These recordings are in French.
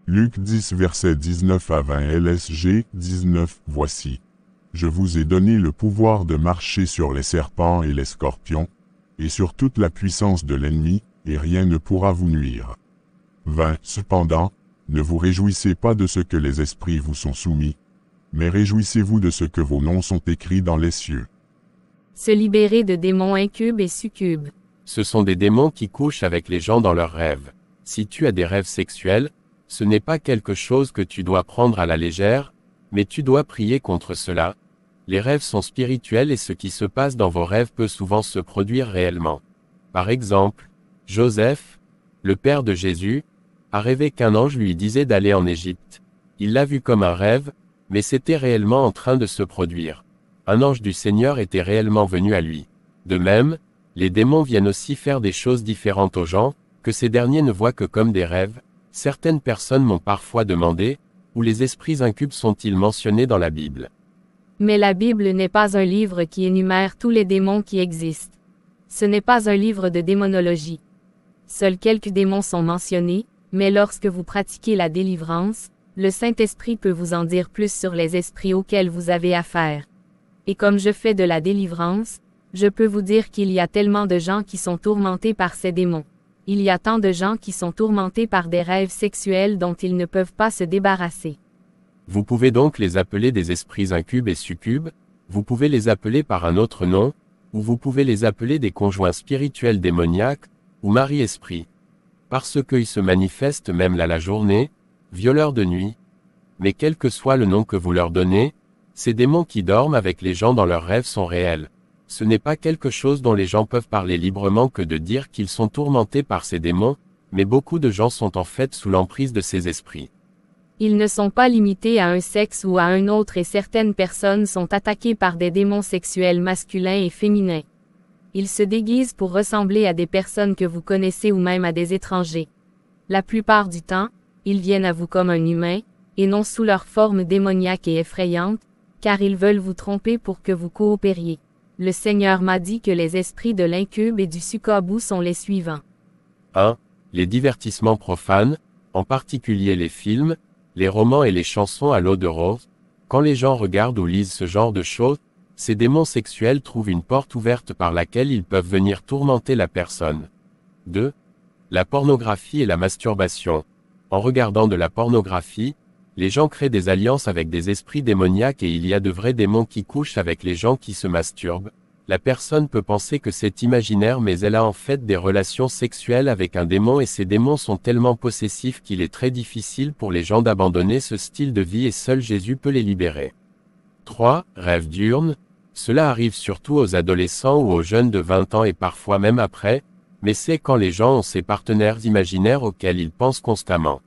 Luc 10 versets 19 à 20 LSG 19. Voici. Je vous ai donné le pouvoir de marcher sur les serpents et les scorpions, et sur toute la puissance de l'ennemi, et rien ne pourra vous nuire. 20. Cependant, ne vous réjouissez pas de ce que les esprits vous sont soumis, mais réjouissez-vous de ce que vos noms sont écrits dans les cieux. Se libérer de démons incubes et succubes. Ce sont des démons qui couchent avec les gens dans leurs rêves. Si tu as des rêves sexuels, ce n'est pas quelque chose que tu dois prendre à la légère, mais tu dois prier contre cela. Les rêves sont spirituels et ce qui se passe dans vos rêves peut souvent se produire réellement. Par exemple, Joseph, le père de Jésus, a rêvé qu'un ange lui disait d'aller en Égypte. Il l'a vu comme un rêve, mais c'était réellement en train de se produire. Un ange du Seigneur était réellement venu à lui. De même, les démons viennent aussi faire des choses différentes aux gens, que ces derniers ne voient que comme des rêves. Certaines personnes m'ont parfois demandé, où les esprits incubes sont-ils mentionnés dans la Bible? Mais la Bible n'est pas un livre qui énumère tous les démons qui existent. Ce n'est pas un livre de démonologie. Seuls quelques démons sont mentionnés, mais lorsque vous pratiquez la délivrance, le Saint-Esprit peut vous en dire plus sur les esprits auxquels vous avez affaire. Et comme je fais de la délivrance, je peux vous dire qu'il y a tellement de gens qui sont tourmentés par ces démons. Il y a tant de gens qui sont tourmentés par des rêves sexuels dont ils ne peuvent pas se débarrasser. Vous pouvez donc les appeler des esprits incubes et succubes, vous pouvez les appeler par un autre nom, ou vous pouvez les appeler des conjoints spirituels démoniaques, ou mari-esprit. Parce qu'ils se manifestent même la journée, violeurs de nuit. Mais quel que soit le nom que vous leur donnez, ces démons qui dorment avec les gens dans leurs rêves sont réels. Ce n'est pas quelque chose dont les gens peuvent parler librement que de dire qu'ils sont tourmentés par ces démons, mais beaucoup de gens sont en fait sous l'emprise de ces esprits. Ils ne sont pas limités à un sexe ou à un autre et certaines personnes sont attaquées par des démons sexuels masculins et féminins. Ils se déguisent pour ressembler à des personnes que vous connaissez ou même à des étrangers. La plupart du temps, ils viennent à vous comme un humain, et non sous leur forme démoniaque et effrayante, car ils veulent vous tromper pour que vous coopériez. Le Seigneur m'a dit que les esprits de l'incube et du succubus sont les suivants. 1. Les divertissements profanes, en particulier les films, les romans et les chansons à l'eau de rose. Quand les gens regardent ou lisent ce genre de choses, ces démons sexuels trouvent une porte ouverte par laquelle ils peuvent venir tourmenter la personne. 2. La pornographie et la masturbation. En regardant de la pornographie, les gens créent des alliances avec des esprits démoniaques et il y a de vrais démons qui couchent avec les gens qui se masturbent. La personne peut penser que c'est imaginaire mais elle a en fait des relations sexuelles avec un démon et ces démons sont tellement possessifs qu'il est très difficile pour les gens d'abandonner ce style de vie et seul Jésus peut les libérer. 3. Rêves diurnes. Cela arrive surtout aux adolescents ou aux jeunes de 20 ans et parfois même après, mais c'est quand les gens ont ces partenaires imaginaires auxquels ils pensent constamment.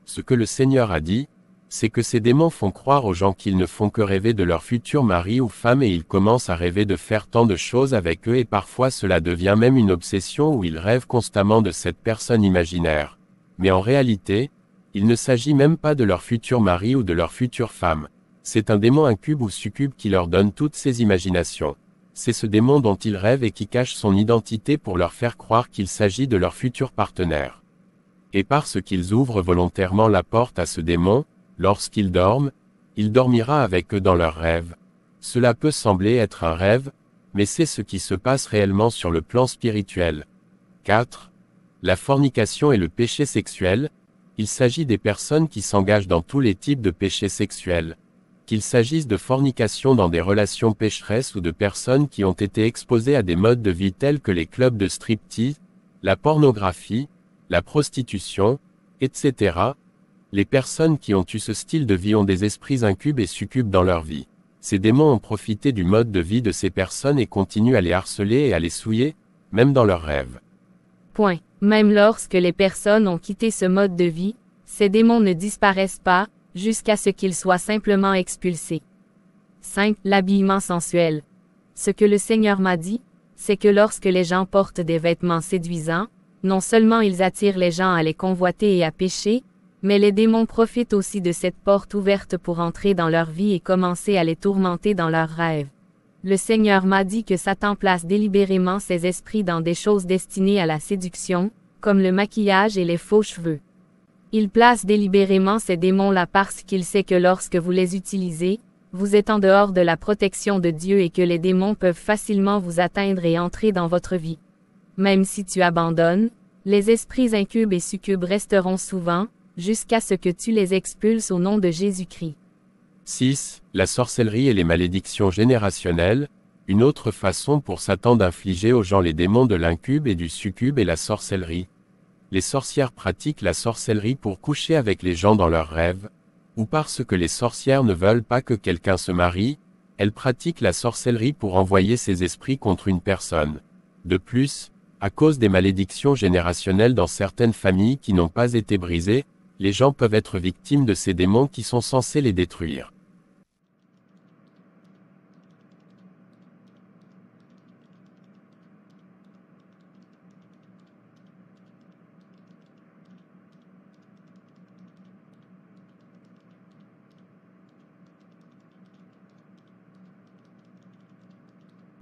Ce que le Seigneur a dit, c'est que ces démons font croire aux gens qu'ils ne font que rêver de leur futur mari ou femme et ils commencent à rêver de faire tant de choses avec eux et parfois cela devient même une obsession où ils rêvent constamment de cette personne imaginaire. Mais en réalité, il ne s'agit même pas de leur futur mari ou de leur future femme. C'est un démon incube ou succube qui leur donne toutes ces imaginations. C'est ce démon dont ils rêvent et qui cache son identité pour leur faire croire qu'il s'agit de leur futur partenaire. Et parce qu'ils ouvrent volontairement la porte à ce démon, lorsqu'ils dorment, il dormira avec eux dans leurs rêves. Cela peut sembler être un rêve, mais c'est ce qui se passe réellement sur le plan spirituel. 4. La fornication et le péché sexuel. Il s'agit des personnes qui s'engagent dans tous les types de péchés sexuels. Qu'il s'agisse de fornication dans des relations pécheresses ou de personnes qui ont été exposées à des modes de vie tels que les clubs de striptease, la pornographie, la prostitution, etc. Les personnes qui ont eu ce style de vie ont des esprits incubes et succubes dans leur vie. Ces démons ont profité du mode de vie de ces personnes et continuent à les harceler et à les souiller, même dans leurs rêves. Point. Même lorsque les personnes ont quitté ce mode de vie, ces démons ne disparaissent pas, jusqu'à ce qu'ils soient simplement expulsés. 5. L'habillement sensuel. Ce que le Seigneur m'a dit, c'est que lorsque les gens portent des vêtements séduisants, non seulement ils attirent les gens à les convoiter et à pécher, mais les démons profitent aussi de cette porte ouverte pour entrer dans leur vie et commencer à les tourmenter dans leurs rêves. Le Seigneur m'a dit que Satan place délibérément ses esprits dans des choses destinées à la séduction, comme le maquillage et les faux cheveux. Il place délibérément ces démons là parce qu'il sait que lorsque vous les utilisez, vous êtes en dehors de la protection de Dieu et que les démons peuvent facilement vous atteindre et entrer dans votre vie. Même si tu abandonnes, les esprits incubes et succubes resteront souvent, jusqu'à ce que tu les expulses au nom de Jésus-Christ. 6. La sorcellerie et les malédictions générationnelles. Une autre façon pour Satan d'infliger aux gens les démons de l'incube et du succube est la sorcellerie. Les sorcières pratiquent la sorcellerie pour coucher avec les gens dans leurs rêves, ou parce que les sorcières ne veulent pas que quelqu'un se marie, elles pratiquent la sorcellerie pour envoyer ces esprits contre une personne. De plus, à cause des malédictions générationnelles dans certaines familles qui n'ont pas été brisées, les gens peuvent être victimes de ces démons qui sont censés les détruire.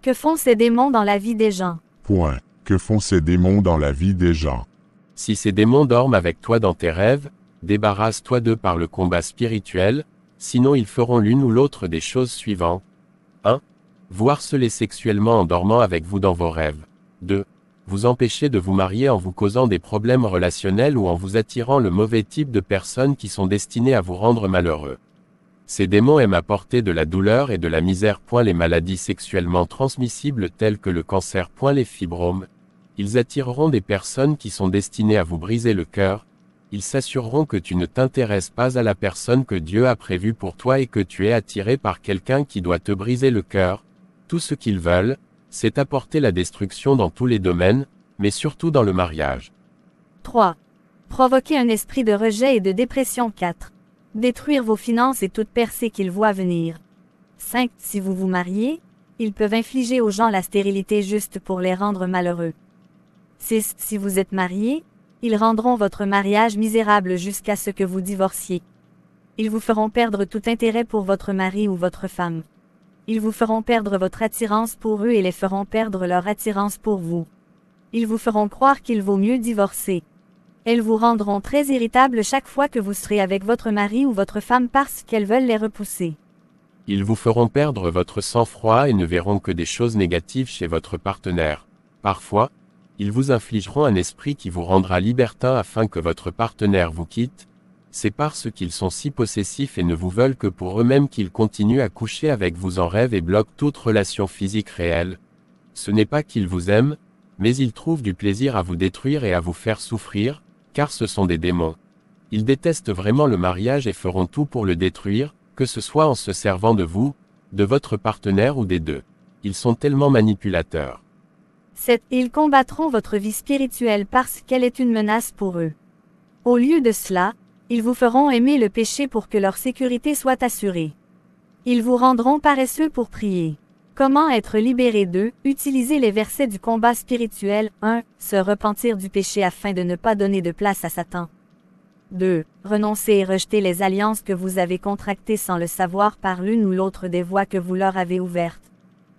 Que font ces démons dans la vie des gens? Point. Que font ces démons dans la vie des gens? Si ces démons dorment avec toi dans tes rêves, débarrasse-toi d'eux par le combat spirituel, sinon ils feront l'une ou l'autre des choses suivantes. 1. Vous harceler sexuellement en dormant avec vous dans vos rêves. 2. Vous empêcher de vous marier en vous causant des problèmes relationnels ou en vous attirant le mauvais type de personnes qui sont destinées à vous rendre malheureux. Ces démons aiment apporter de la douleur et de la misère. Les maladies sexuellement transmissibles telles que le cancer. Les fibromes. Ils attireront des personnes qui sont destinées à vous briser le cœur. Ils s'assureront que tu ne t'intéresses pas à la personne que Dieu a prévue pour toi et que tu es attiré par quelqu'un qui doit te briser le cœur. Tout ce qu'ils veulent, c'est apporter la destruction dans tous les domaines, mais surtout dans le mariage. 3. Provoquer un esprit de rejet et de dépression. 4. Détruire vos finances et toute percée qu'ils voient venir. 5. Si vous vous mariez, ils peuvent infliger aux gens la stérilité juste pour les rendre malheureux. 6. Si vous êtes marié, ils rendront votre mariage misérable jusqu'à ce que vous divorciez. Ils vous feront perdre tout intérêt pour votre mari ou votre femme. Ils vous feront perdre votre attirance pour eux et les feront perdre leur attirance pour vous. Ils vous feront croire qu'il vaut mieux divorcer. Elles vous rendront très irritable chaque fois que vous serez avec votre mari ou votre femme parce qu'elles veulent les repousser. Ils vous feront perdre votre sang-froid et ne verront que des choses négatives chez votre partenaire. Parfois, ils vous infligeront un esprit qui vous rendra libertin afin que votre partenaire vous quitte. C'est parce qu'ils sont si possessifs et ne vous veulent que pour eux-mêmes qu'ils continuent à coucher avec vous en rêve et bloquent toute relation physique réelle. Ce n'est pas qu'ils vous aiment, mais ils trouvent du plaisir à vous détruire et à vous faire souffrir, car ce sont des démons. Ils détestent vraiment le mariage et feront tout pour le détruire, que ce soit en se servant de vous, de votre partenaire ou des deux. Ils sont tellement manipulateurs. 7. Ils combattront votre vie spirituelle parce qu'elle est une menace pour eux. Au lieu de cela, ils vous feront aimer le péché pour que leur sécurité soit assurée. Ils vous rendront paresseux pour prier. Comment être libéré d'eux? Utilisez les versets du combat spirituel. 1. Se repentir du péché afin de ne pas donner de place à Satan. 2. Renoncer et rejeter les alliances que vous avez contractées sans le savoir par l'une ou l'autre des voies que vous leur avez ouvertes.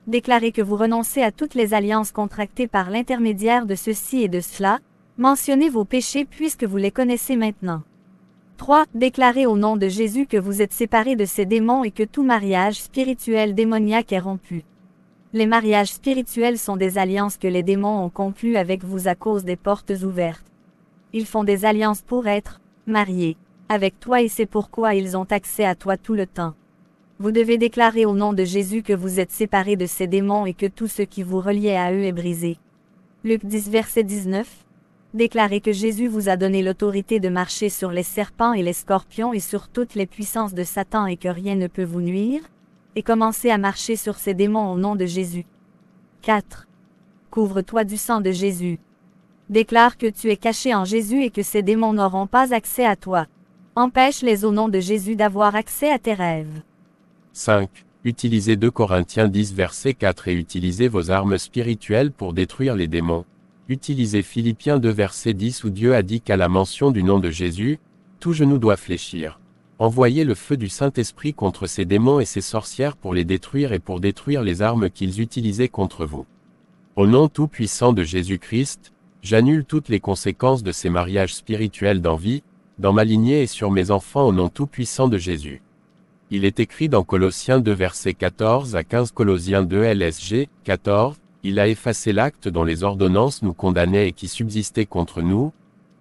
Déclarez que vous renoncez à toutes les alliances contractées par l'intermédiaire de ceci et de cela. Mentionnez vos péchés puisque vous les connaissez maintenant. 3. Déclarez au nom de Jésus que vous êtes séparés de ces démons et que tout mariage spirituel démoniaque est rompu. Les mariages spirituels sont des alliances que les démons ont conclues avec vous à cause des portes ouvertes. Ils font des alliances pour être mariés avec toi et c'est pourquoi ils ont accès à toi tout le temps. Vous devez déclarer au nom de Jésus que vous êtes séparés de ces démons et que tout ce qui vous reliait à eux est brisé. Luc 10 verset 19. Déclarez que Jésus vous a donné l'autorité de marcher sur les serpents et les scorpions et sur toutes les puissances de Satan et que rien ne peut vous nuire, et commencez à marcher sur ces démons au nom de Jésus. 4. Couvre-toi du sang de Jésus. Déclare que tu es caché en Jésus et que ces démons n'auront pas accès à toi. Empêche-les au nom de Jésus d'avoir accès à tes rêves. 5. Utilisez 2 Corinthiens 10 verset 4 et utilisez vos armes spirituelles pour détruire les démons. Utilisez Philippiens 2 verset 10 où Dieu a dit qu'à la mention du nom de Jésus, tout genou doit fléchir. Envoyez le feu du Saint-Esprit contre ces démons et ces sorcières pour les détruire et pour détruire les armes qu'ils utilisaient contre vous. Au nom tout-puissant de Jésus-Christ, j'annule toutes les conséquences de ces mariages spirituels d'envie, dans ma lignée et sur mes enfants au nom tout-puissant de Jésus. Il est écrit dans Colossiens 2 versets 14 à 15 Colossiens 2 LSG, 14, il a effacé l'acte dont les ordonnances nous condamnaient et qui subsistait contre nous,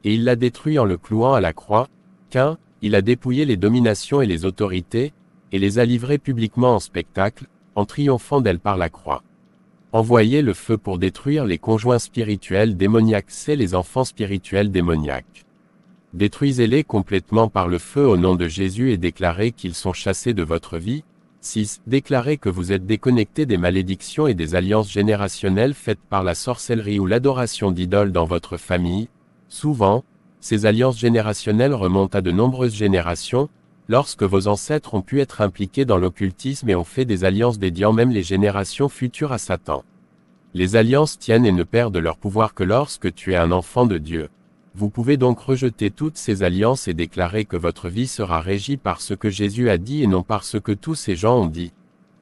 et il l'a détruit en le clouant à la croix, qu'un, il a dépouillé les dominations et les autorités, et les a livrées publiquement en spectacle, en triomphant d'elles par la croix. Envoyez le feu pour détruire les conjoints spirituels démoniaques, c'est les enfants spirituels démoniaques. Détruisez-les complètement par le feu au nom de Jésus et déclarez qu'ils sont chassés de votre vie. 6. Déclarez que vous êtes déconnectés des malédictions et des alliances générationnelles faites par la sorcellerie ou l'adoration d'idoles dans votre famille. Souvent, ces alliances générationnelles remontent à de nombreuses générations, lorsque vos ancêtres ont pu être impliqués dans l'occultisme et ont fait des alliances dédiant même les générations futures à Satan. Les alliances tiennent et ne perdent leur pouvoir que lorsque tu es un enfant de Dieu. Vous pouvez donc rejeter toutes ces alliances et déclarer que votre vie sera régie par ce que Jésus a dit et non par ce que tous ces gens ont dit.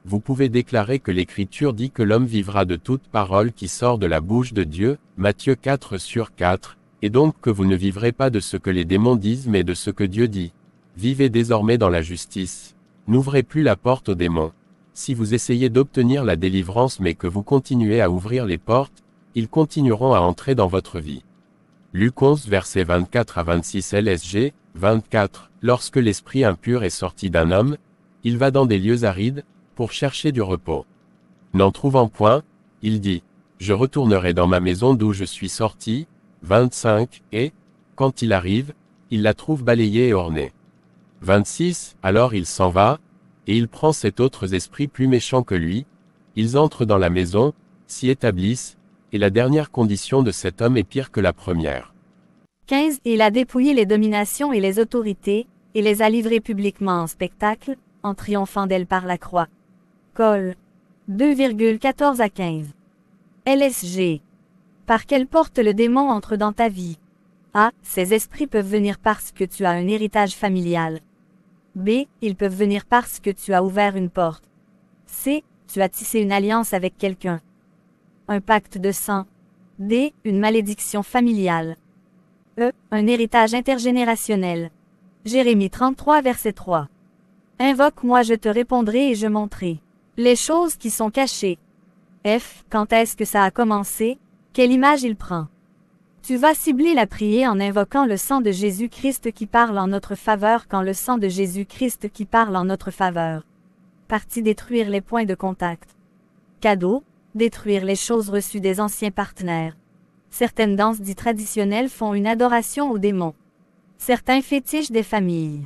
Vous pouvez déclarer que l'Écriture dit que l'homme vivra de toute parole qui sort de la bouche de Dieu, Matthieu 4/4, et donc que vous ne vivrez pas de ce que les démons disent mais de ce que Dieu dit. Vivez désormais dans la justice. N'ouvrez plus la porte aux démons. Si vous essayez d'obtenir la délivrance mais que vous continuez à ouvrir les portes, ils continueront à entrer dans votre vie. Luc 11 versets 24 à 26 LSG, 24. Lorsque l'esprit impur est sorti d'un homme, il va dans des lieux arides, pour chercher du repos. N'en trouvant point, il dit, je retournerai dans ma maison d'où je suis sorti, 25, et, quand il arrive, il la trouve balayée et ornée. 26, alors il s'en va, et il prend sept autres esprits plus méchants que lui, ils entrent dans la maison, s'y établissent, et la dernière condition de cet homme est pire que la première. 15. Il a dépouillé les dominations et les autorités, et les a livrées publiquement en spectacle, en triomphant d'elles par la croix. Col. 2,14 à 15. LSG. Par quelle porte le démon entre dans ta vie? A. Ces esprits peuvent venir parce que tu as un héritage familial. B. Ils peuvent venir parce que tu as ouvert une porte. C. Tu as tissé une alliance avec quelqu'un. Un pacte de sang. D. Une malédiction familiale. E. Un héritage intergénérationnel. Jérémie 33 verset 3. Invoque-moi, je te répondrai et je montrerai les choses qui sont cachées. F. Quand est-ce que ça a commencé? Quelle image il prend? Tu vas cibler la prière en invoquant le sang de Jésus-Christ qui parle en notre faveur quand le sang de Jésus-Christ qui parle en notre faveur. Partie détruire les points de contact. Cadeau. Détruire les choses reçues des anciens partenaires. Certaines danses dites traditionnelles font une adoration aux démons. Certains fétiches des familles.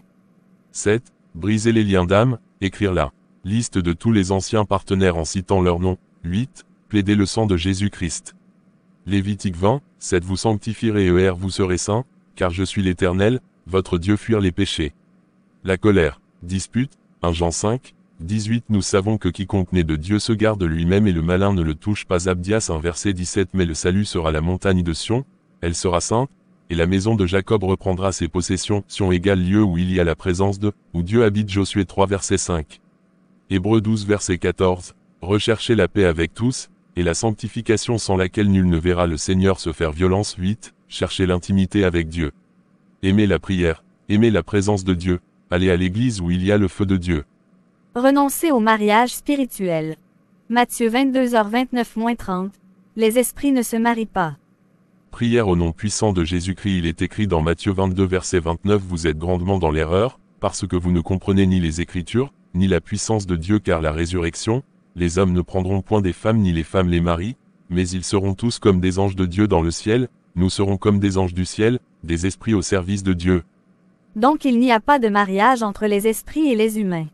7. Briser les liens d'âme, écrire la liste de tous les anciens partenaires en citant leur nom. 8. Plaider le sang de Jésus-Christ. Lévitique 20, 7. Vous sanctifierez vous serez saints, car je suis l'Éternel, votre Dieu. Fuir les péchés. La colère. Dispute, 1 Jean 5, 18. Nous savons que quiconque naît de Dieu se garde lui-même et le malin ne le touche pas. Abdias 1 verset 17. Mais le salut sera la montagne de Sion, elle sera sainte, et la maison de Jacob reprendra ses possessions. Sion égale lieu où il y a la présence de, où Dieu habite. Josué 3 verset 5. Hébreux 12 verset 14. Recherchez la paix avec tous, et la sanctification sans laquelle nul ne verra le Seigneur se faire violence. 8. Cherchez l'intimité avec Dieu. Aimez la prière, aimez la présence de Dieu, allez à l'église où il y a le feu de Dieu. Renoncer au mariage spirituel. Matthieu 22h29-30. Les esprits ne se marient pas. Prière au nom puissant de Jésus-Christ. Il est écrit dans Matthieu 22 verset 29. Vous êtes grandement dans l'erreur, parce que vous ne comprenez ni les Écritures, ni la puissance de Dieu, car la résurrection, les hommes ne prendront point des femmes ni les femmes les marient, mais ils seront tous comme des anges de Dieu dans le ciel, nous serons comme des anges du ciel, des esprits au service de Dieu. Donc il n'y a pas de mariage entre les esprits et les humains.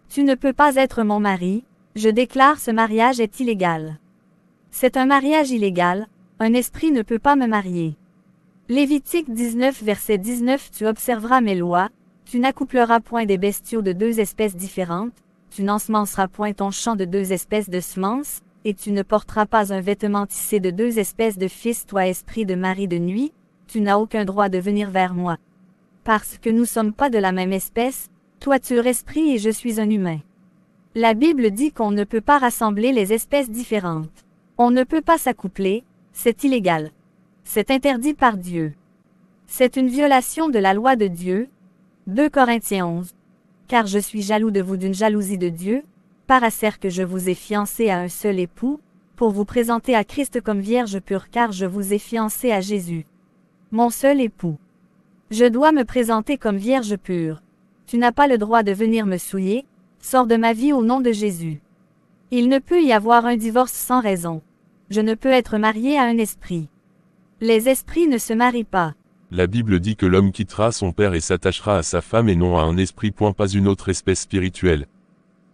Tu ne peux pas être mon mari, je déclare ce mariage est illégal. C'est un mariage illégal, un esprit ne peut pas me marier. Lévitique 19 verset 19. Tu observeras mes lois, tu n'accoupleras point des bestiaux de deux espèces différentes, tu n'ensemenceras point ton champ de deux espèces de semences, et tu ne porteras pas un vêtement tissé de deux espèces de fils. Toi esprit de mari de nuit, tu n'as aucun droit de venir vers moi. Parce que nous sommes pas de la même espèce, toi tu es esprit et je suis un humain. La Bible dit qu'on ne peut pas rassembler les espèces différentes. On ne peut pas s'accoupler, c'est illégal. C'est interdit par Dieu. C'est une violation de la loi de Dieu. 2 Corinthiens 11. Car je suis jaloux de vous d'une jalousie de Dieu, par acer que je vous ai fiancé à un seul époux, pour vous présenter à Christ comme vierge pure car je vous ai fiancé à Jésus. Mon seul époux. Je dois me présenter comme vierge pure. Tu n'as pas le droit de venir me souiller, sors de ma vie au nom de Jésus. Il ne peut y avoir un divorce sans raison. Je ne peux être marié à un esprit. Les esprits ne se marient pas. La Bible dit que l'homme quittera son père et s'attachera à sa femme et non à un esprit, pas une autre espèce spirituelle.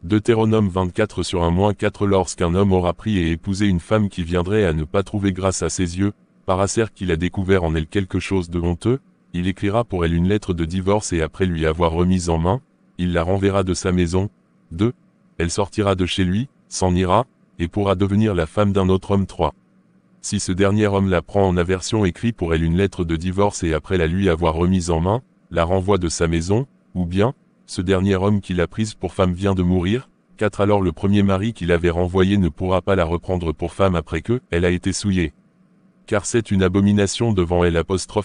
Deutéronome 24/4 Lorsqu'un homme aura pris et épousé une femme qui viendrait à ne pas trouver grâce à ses yeux, par acer qu'il a découvert en elle quelque chose de honteux, il écrira pour elle une lettre de divorce et après lui avoir remise en main, il la renverra de sa maison. 2. Elle sortira de chez lui, s'en ira, et pourra devenir la femme d'un autre homme. 3. Si ce dernier homme la prend en aversion, écrit pour elle une lettre de divorce et après la lui avoir remise en main, la renvoie de sa maison, ou bien, ce dernier homme qui l'a prise pour femme vient de mourir. 4. Alors le premier mari qui l'avait renvoyée ne pourra pas la reprendre pour femme après que elle a été souillée. Car c'est une abomination devant elle.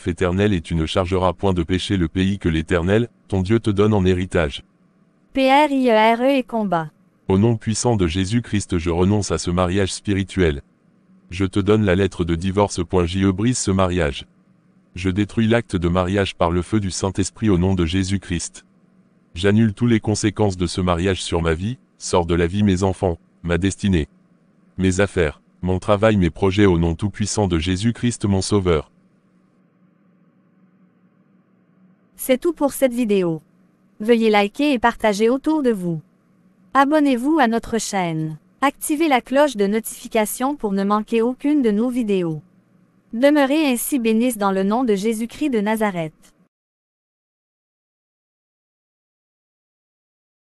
Éternel, et tu ne chargeras point de péché le pays que l'Éternel, ton Dieu, te donne en héritage. PRIERE et combat. Au nom puissant de Jésus-Christ, je renonce à ce mariage spirituel. Je te donne la lettre de divorce. Je brise ce mariage. Je détruis l'acte de mariage par le feu du Saint-Esprit au nom de Jésus-Christ. J'annule toutes les conséquences de ce mariage sur ma vie, sors de la vie mes enfants, ma destinée, mes affaires, mon travail, mes projets au nom tout-puissant de Jésus-Christ mon Sauveur. C'est tout pour cette vidéo. Veuillez liker et partager autour de vous. Abonnez-vous à notre chaîne. Activez la cloche de notification pour ne manquer aucune de nos vidéos. Demeurez ainsi bénis dans le nom de Jésus-Christ de Nazareth.